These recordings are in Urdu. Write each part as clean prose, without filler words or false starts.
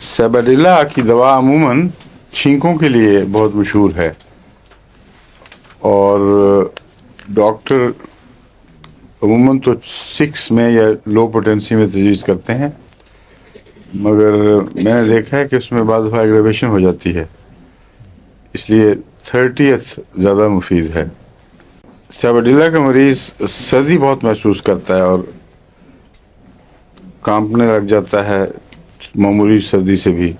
سیبریلا کی دوا عموماً چھینکوں کے لیے بہت مشہور ہے اور ڈاکٹر عموماً تو 6 میں یا لو پوٹینسی میں تجویز کرتے ہیں، مگر میں نے دیکھا ہے کہ اس میں بعض دفعہ ایگریویشن ہو جاتی ہے، اس لیے 30 زیادہ مفید ہے۔ سیبریلا کا مریض سردی بہت محسوس کرتا ہے اور کانپنے لگ جاتا ہے معمولی سردی سے بھی،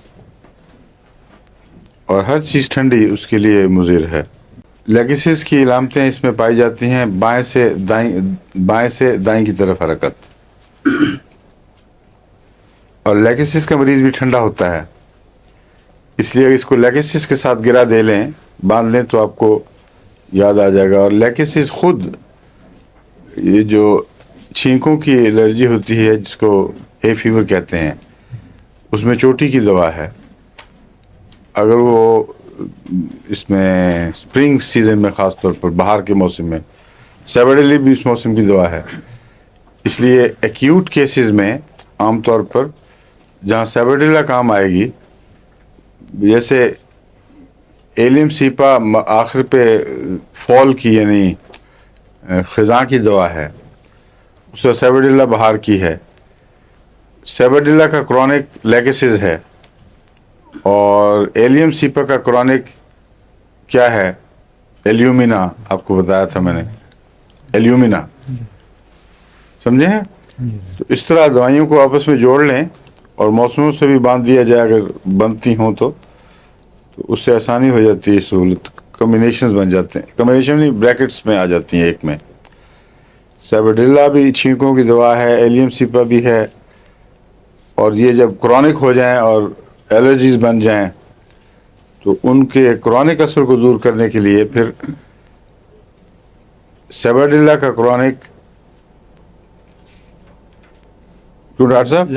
اور ہر چیز ٹھنڈی اس کے لیے مضر ہے۔ لیگسس کی علامتیں اس میں پائی جاتی ہیں: بائیں سے دائیں کی طرف حرکت، اور لیگسس کا مریض بھی ٹھنڈا ہوتا ہے، اس لیے اس کو لیگسس کے ساتھ گرا دے لیں، باندھ لیں تو آپ کو یاد آ جائے گا۔ اور لیگسس خود یہ جو چھینکوں کی الرجی ہوتی ہے جس کو ہے فیور کہتے ہیں، اس میں چوٹی کی دوا ہے۔ اگر وہ اس میں اسپرنگ سیزن میں، خاص طور پر بہار کے موسم میں، سیبریلا بھی اس موسم کی دوا ہے، اس لیے ایکیوٹ کیسز میں عام طور پر جہاں سیبریلا کام آئے گی، جیسے ایلیم سیپا آخر پہ فال کی یعنی خزاں کی دوا ہے، اس کا سیبریلا بہار کی ہے۔ سیبریلا کا کرونک لیگسس ہے، اور ایلیم سیپا کا کرونک کیا ہے؟ ایلیومینا، آپ کو بتایا تھا میں نے، ایلیومینا، سمجھے ہیں؟ تو اس طرح دوائیوں کو آپس میں جوڑ لیں اور موسموں سے بھی باندھ دیا جائے، اگر بنتی ہوں تو اس سے آسانی ہو جاتی ہے، سہولت، کمبینیشنز بن جاتے ہیں، کمبینیشن نہیں بریکٹس میں آ جاتی ہیں ایک میں۔ سیبریلا بھی چھینکوں کی دوا ہے، ایلیم سیپا بھی ہے، اور یہ جب کرونک ہو جائیں اور الرجیز بن جائیں تو ان کے کرونک اثر کو دور کرنے کے لیے پھر سیبریلا کا کرونک، کیوں ڈاکٹر صاحب؟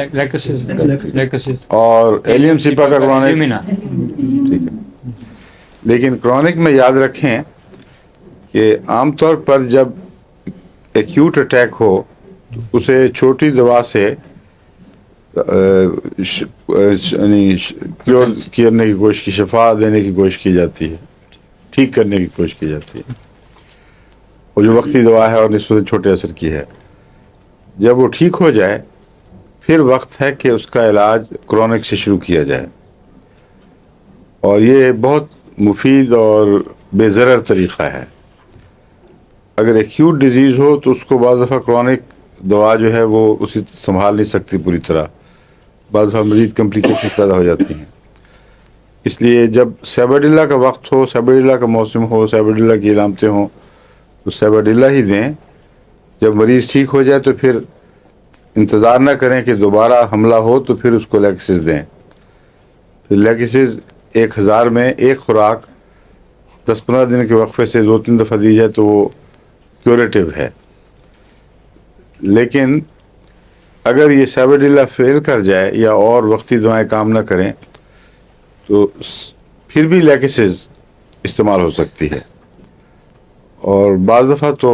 لیگسس اور ایلیم سیپا کا کرونک، ٹھیک ہے۔ لیکن کرونک میں یاد رکھیں کہ عام طور پر جب ایکیوٹ اٹیک ہو تو اسے چھوٹی دوا سے یعنی کیور کرنے کی کوشش کی، شفا دینے کی کوشش کی جاتی ہے، ٹھیک کرنے کی کوشش کی جاتی ہے، وہ جو وقتی دوا ہے اور نسبتاً چھوٹے اثر کی ہے۔ جب وہ ٹھیک ہو جائے پھر وقت ہے کہ اس کا علاج کرونک سے شروع کیا جائے، اور یہ بہت مفید اور بے ضرر طریقہ ہے۔ اگر ایکیوٹ ڈیزیز ہو تو اس کو بعض دفعہ کرونک دوا جو ہے وہ اسی سنبھال نہیں سکتی پوری طرح، بعض دفعہ مزید کمپلیکیشن پیدا ہو جاتی ہیں۔ اس لیے جب سیبریلا کا وقت ہو، سیبریلا کا موسم ہو، سیبریلا کی علامتیں ہوں تو سیبریلا ہی دیں۔ جب مریض ٹھیک ہو جائے تو پھر انتظار نہ کریں کہ دوبارہ حملہ ہو تو پھر اس کو لیگسس دیں۔ پھر لیگسس 1000 میں ایک خوراک 10-15 دن کے وقفے سے 2-3 دفعہ دی جائے تو وہ کیوریٹو ہے۔ لیکن اگر یہ سیبریلا فیل کر جائے یا اور وقتی دوائیں کام نہ کریں تو پھر بھی لیگسس استعمال ہو سکتی ہے، اور بعض دفعہ تو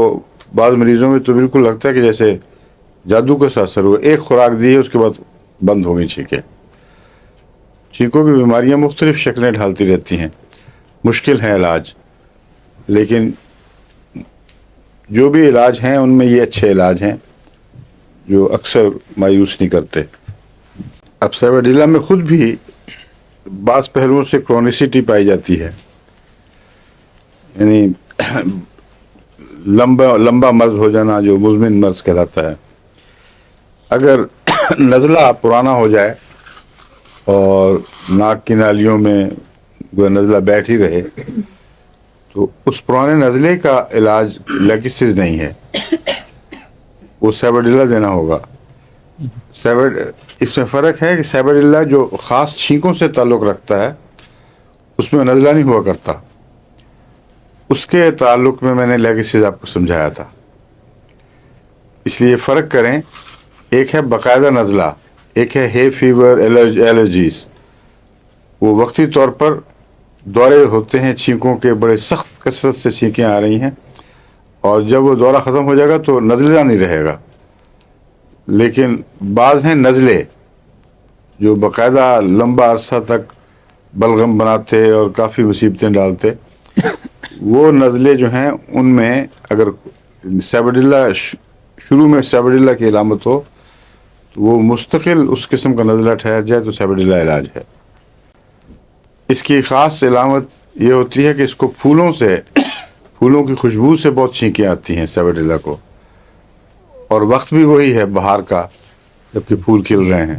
بعض مریضوں میں تو بالکل لگتا ہے کہ جیسے جادو کا سا اثر ہوا، ایک خوراک دی ہے اس کے بعد بند ہو گئی چھینکیں۔ چھینکوں کی بیماریاں مختلف شکلیں ڈھالتی رہتی ہیں، مشکل ہیں علاج، لیکن جو بھی علاج ہیں ان میں یہ اچھے علاج ہیں جو اکثر مایوس نہیں کرتے۔ اب سیبریلا میں خود بھی بعض پہلوؤں سے کرونیسٹی پائی جاتی ہے، یعنی لمبا مرض ہو جانا جو مزمن مرض کہلاتا ہے۔ اگر نزلہ پرانا ہو جائے اور ناک کی نالیوں میں نزلہ بیٹھ ہی رہے تو اس پرانے نزلے کا علاج لیگسس نہیں ہے، وہ سیبریلا دینا ہوگا۔ اس میں فرق ہے کہ سیبریلا جو خاص چھینکوں سے تعلق رکھتا ہے اس میں نزلہ نہیں ہوا کرتا، اس کے تعلق میں نے لیگسس آپ کو سمجھایا تھا۔ اس لیے فرق کریں، ایک ہے باقاعدہ نزلہ، ایک ہے ہے فیور، الرجیز، وہ وقتی طور پر دورے ہوتے ہیں چھینکوں کے، بڑے سخت کثرت سے چھینکیں آ رہی ہیں، اور جب وہ دورہ ختم ہو جائے گا تو نزلہ نہیں رہے گا۔ لیکن بعض ہیں نزلے جو باقاعدہ لمبا عرصہ تک بلغم بناتے اور کافی مصیبتیں ڈالتے، وہ نزلے جو ہیں ان میں اگر سیبڈیلا شروع میں سیبڈیلا کی علامت ہو تو وہ مستقل اس قسم کا نزلہ ٹھہر جائے تو سیبڈیلا علاج ہے۔ اس کی خاص علامت یہ ہوتی ہے کہ اس کو پھولوں کی خوشبو سے بہت چھینکیں آتی ہیں سیبڈیلا کو، اور وقت بھی وہی ہے بہار کا جبکہ پھول کھل رہے ہیں۔